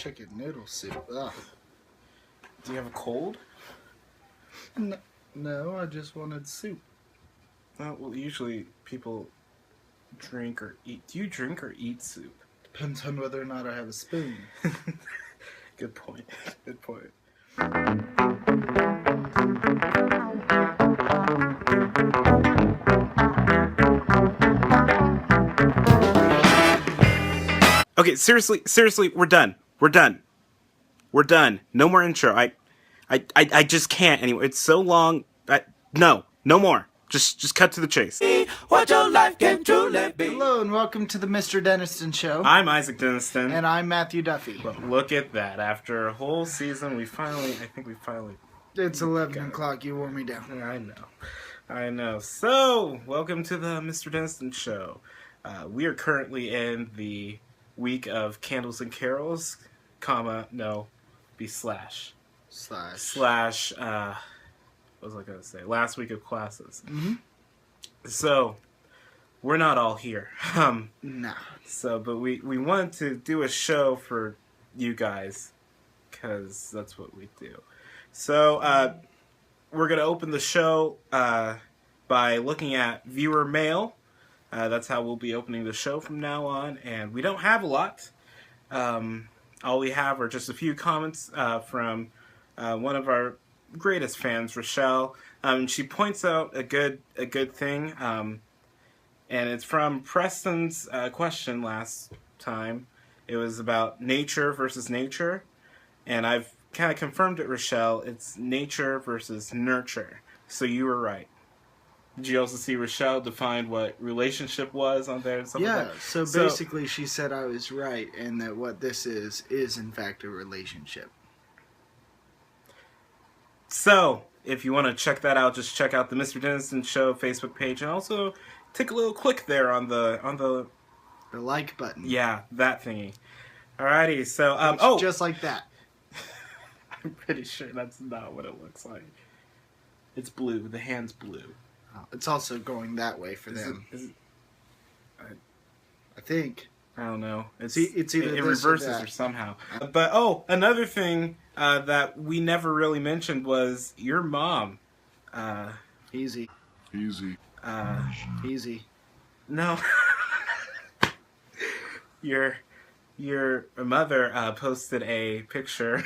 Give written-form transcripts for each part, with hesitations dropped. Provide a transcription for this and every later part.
Chicken noodle soup. Ugh. Do you have a cold? No, I just wanted soup. Well, usually people drink or eat. Do you drink or eat soup? Depends on whether or not I have a spoon. Good point. Good point. Okay, seriously, we're done. We're done. No more intro. I just can't anymore. It's so long. No more. Just cut to the chase. What your life can truly be. Hello and welcome to the Mr. Denniston Show. I'm Isaac Denniston. And I'm Matthew Duffy. Well, look at that. After a whole season, I think we finally... It's 11 o'clock. You wore me down. I know. So, welcome to the Mr. Denniston Show. We are currently in the week of Candles and Carols, slash, what was I going to say? Last week of classes. Mm-hmm. So, we're not all here. Nah. So, but we wanted to do a show for you guys, because that's what we do. So, we're going to open the show by looking at viewer mail. That's how we'll be opening the show from now on, and we don't have a lot. All we have are just a few comments from one of our greatest fans, Rochelle. She points out a good thing, and it's from Preston's question last time. It was about nature versus nature, and I've kind of confirmed it, Rochelle. It's nature versus nurture. So you were right. Did you also see Rochelle define what relationship was on there? And stuff Yeah, like that? so basically she said I was right and that what this is in fact a relationship. So, if you want to check that out, just check out the Mr. Denniston Show Facebook page, and also take a little click there on the like button. Yeah, that thingy. Alrighty, so just like that. I'm pretty sure that's not what it looks like. It's blue. The hand's blue. Oh, it's also going that way for them. I think. I don't know. It's either it this reverses or that. or somehow. But another thing that we never really mentioned was your mom. Easy. No. Your mother posted a picture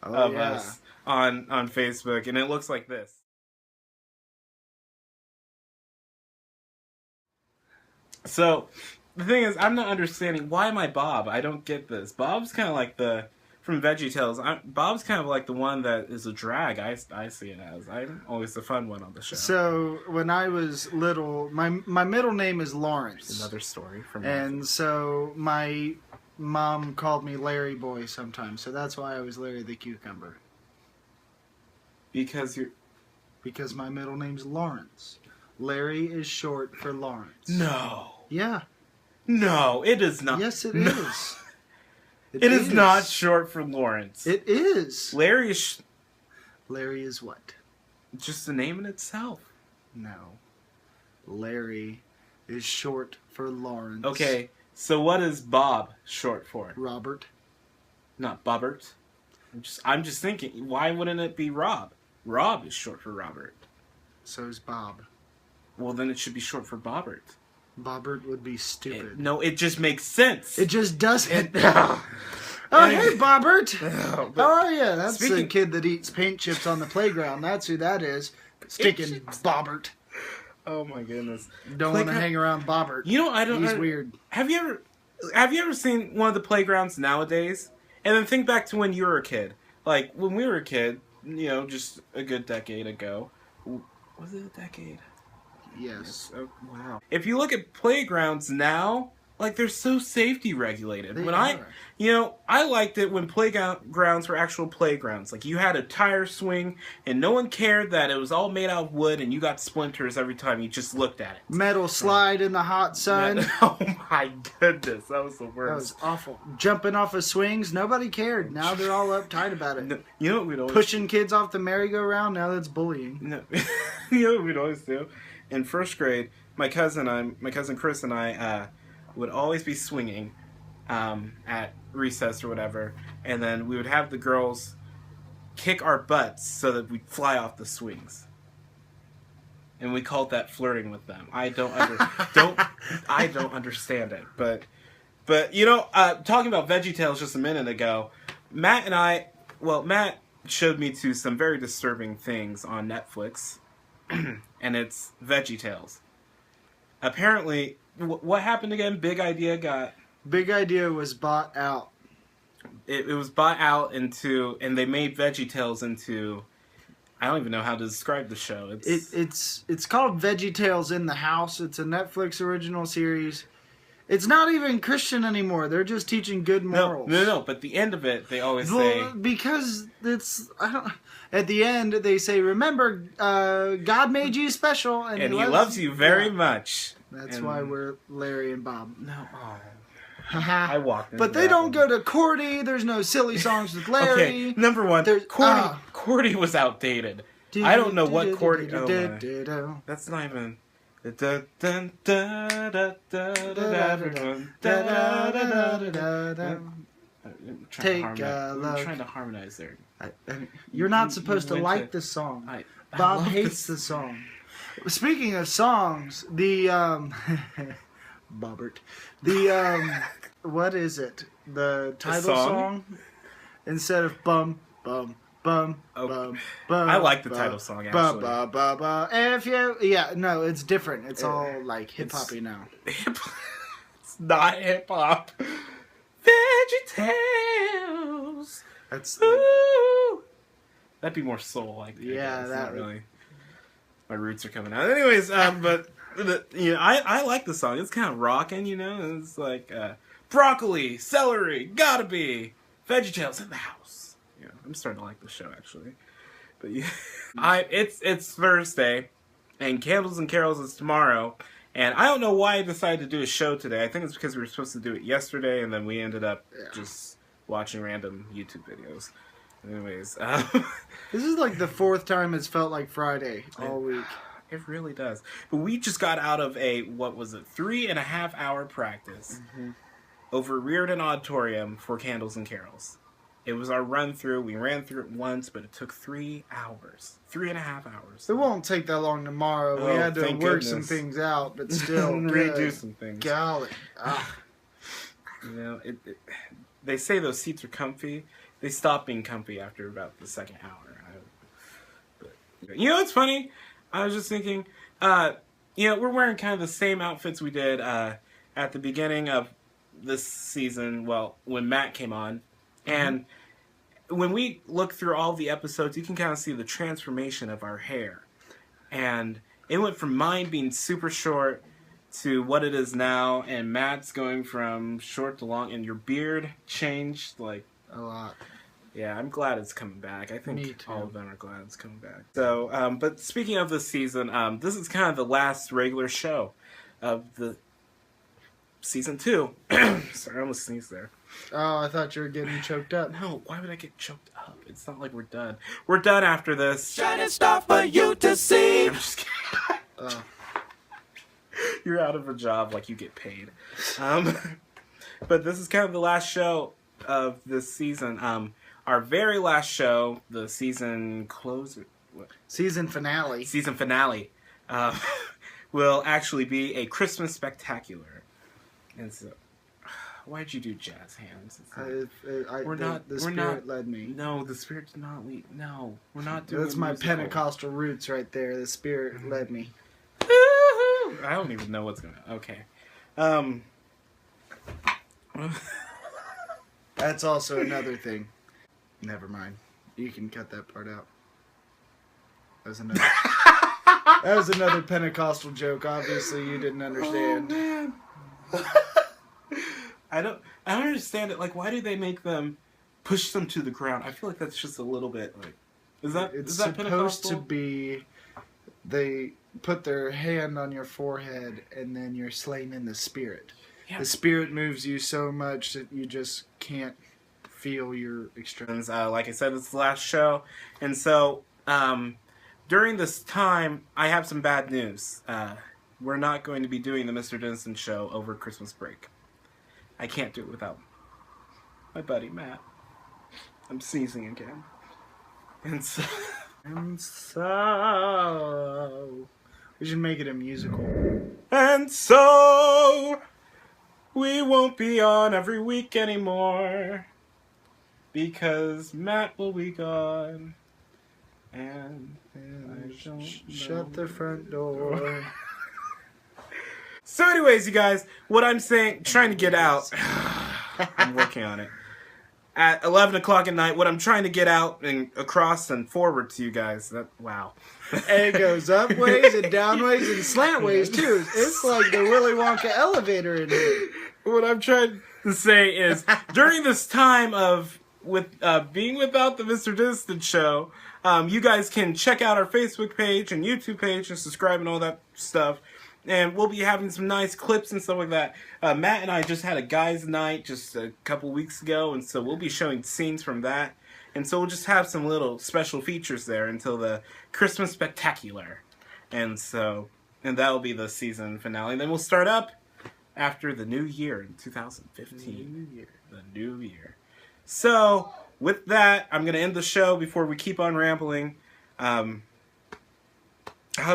of us on Facebook, and it looks like this. So, the thing is, I'm not understanding, why am I Bob? I don't get this. Bob's kind of like from Veggie-tales, Bob's kind of like the one that is a drag, I see it as. I'm always the fun one on the show. So, when I was little, my middle name is Lawrence. Another story from And so, my mom called me Larry Boy sometimes, so that's why I was Larry the Cucumber. Because my middle name's Lawrence. Larry is short for Lawrence. No. Yeah. No, it is not. Yes, it No. is. It is not short for Lawrence. It is. Larry is... Larry is what? just the name in itself. No. Larry is short for Lawrence. Okay, so what is Bob short for? Robert. Not Bobbert. I'm just thinking, why wouldn't it be Rob? Rob is short for Robert. So is Bob. Well, then it should be short for Bobbert. Bobbert would be stupid. It just makes sense. It just doesn't. Oh, hey, Bobbert. How are you? That's the kid that eats paint chips on the playground. That's who that is. Sticking Bobbert. Oh my goodness. Don't want to hang around Bobbert. You know, I don't. He's weird. Have you ever seen one of the playgrounds nowadays? And then think back to when you were a kid. Like when we were a kid, just a good decade ago. Was it a decade? Yes. Oh, wow. If you look at playgrounds now, like they're so safety regulated. I liked it when playgrounds were actual playgrounds. Like you had a tire swing and no one cared that it was all made out of wood and you got splinters every time you just looked at it. Metal slide in the hot sun. Oh my goodness, that was the worst. That was awful. Jumping off of swings, nobody cared. Now they're all uptight about it. No, you know what we'd always pushing kids off the merry-go-round, now that's bullying. No. You know what we'd always do? In first grade, my cousin Chris and I would always be swinging, at recess or whatever, and then we would have the girls kick our butts so that we'd fly off the swings. And we called that flirting with them. I don't understand it. But talking about Veggie-tales just a minute ago, Matt showed me to some very disturbing things on Netflix, and it's Veggie-tales. Apparently, what happened again? Big Idea was bought out. It was bought out and they made Veggie-tales into. I don't even know how to describe the show. It's called Veggie-tales in the House. It's a Netflix original series. It's not even Christian anymore. They're just teaching good morals. No. But the end of it, they always say because at the end they say, "Remember, God made you special, and He loves you very much." That's why we're Larry and Bob. No. I walked into But they don't go to Cordy. There's no silly songs with Larry. Okay, number one, Cordy was outdated. I don't know what Cordy... That's not even... I'm trying to harmonize there. You're not supposed to like the song. Bob hates the song. Speaking of songs, the... Bobbert. What is it? The title song? Instead of bum, bum, bum, bum, bum. I like the title song, actually. No, it's different. It's all like hip-hoppy now. It's not hip-hop. Veggie-tales. That's that'd be more soul-like. Yeah, not really. My roots are coming out. Anyways, but... I like the song. It's kind of rocking, It's like broccoli, celery, gotta be Veggie-tales in the house. I'm starting to like the show actually. But it's Thursday, and Candles and Carols is tomorrow, and I don't know why I decided to do a show today. I think it's because we were supposed to do it yesterday, and then we ended up just watching random YouTube videos. Anyways, this is like the fourth time it's felt like Friday all week. It really does. But we just got out of a, 3.5 hour practice over Reardon Auditorium for Candles and Carols. It was our run through. We ran through it once, but it took 3 hours. 3.5 hours. It won't take that long tomorrow. We had to work some things out, but still redo some things. Golly. They say those seats are comfy. They stop being comfy after about the second hour. It's funny? I was just thinking, we're wearing kind of the same outfits we did at the beginning of this season, when Matt came on. And when we look through all the episodes, you can kind of see the transformation of our hair. And it went from mine being super short to what it is now, and Matt's going from short to long, and your beard changed, a lot. Yeah, I'm glad it's coming back. I think all of them are glad it's coming back. So, but speaking of this season, this is kind of the last regular show of the season 2. Sorry, I almost sneezed there. Oh, I thought you were getting choked up. No, why would I get choked up? It's not like we're done. We're done after this. Shining star for you to see. I'm just kidding. You're out of a job, you get paid. But this is kind of the last show of this season. Our very last show, the season closer... What? Season finale. Season finale will actually be a Christmas spectacular. And so... Why'd you do jazz hands? The Spirit led me. No, the Spirit did not lead... No, we're not doing That's my musical. Pentecostal roots right there. The Spirit led me. I don't even know what's going to... Okay. That's also another thing. Never mind. You can cut that part out. That was another Pentecostal joke. Obviously, you didn't understand. Oh, man. I don't understand it. Why do they make them push them to the ground? I feel like that's just a little bit is that supposed Pentecostal? To be they put their hand on your forehead and then you're slain in the Spirit. Yeah. The Spirit moves you so much that you just can't feel your extremities. Like I said, it's the last show, and so during this time, I have some bad news. We're not going to be doing the Mr. Denison show over Christmas break. I can't do it without my buddy Matt. I'm sneezing again. And so... And so... We should make it a musical. And so... We won't be on every week anymore. Because Matt will be gone. And I don't Shut know. the front door. So anyways, you guys, what I'm trying to get out, I'm working on it. At 11 o'clock at night, what I'm trying to get out and across and forward to you guys, wow. And it goes up ways and down ways and slant ways too. It's like the Willy Wonka elevator in here. What I'm trying to say is, during this time of being without the Mr. Distant show, you guys can check out our Facebook page and YouTube page and subscribe and all that stuff. And we'll be having some nice clips and stuff like that. Matt and I just had a guys' night just a couple weeks ago, and so we'll be showing scenes from that. And so we'll just have some little special features there until the Christmas Spectacular. And that'll be the season finale. Then we'll start up after the new year in 2015. The new year. So, with that, I'm going to end the show before we keep on rambling. How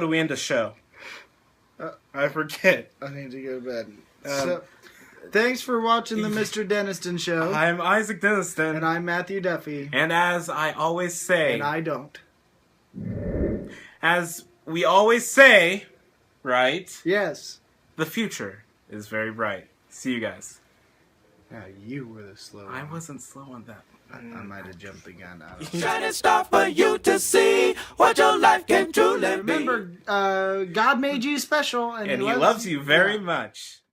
do we end a show? I forget. I need to go to bed. So, thanks for watching the Mr. Deniston Show. I'm Isaac Deniston. And I'm Matthew Duffy. And as I always say... And I don't. As we always say, right? Yes. The future is very bright. See you guys. Yeah, you were the slow one. I wasn't slow on that. I might have jumped the gun out. Shining star for you to see what your life can truly be. Remember, God made you special. And And he loves you very much.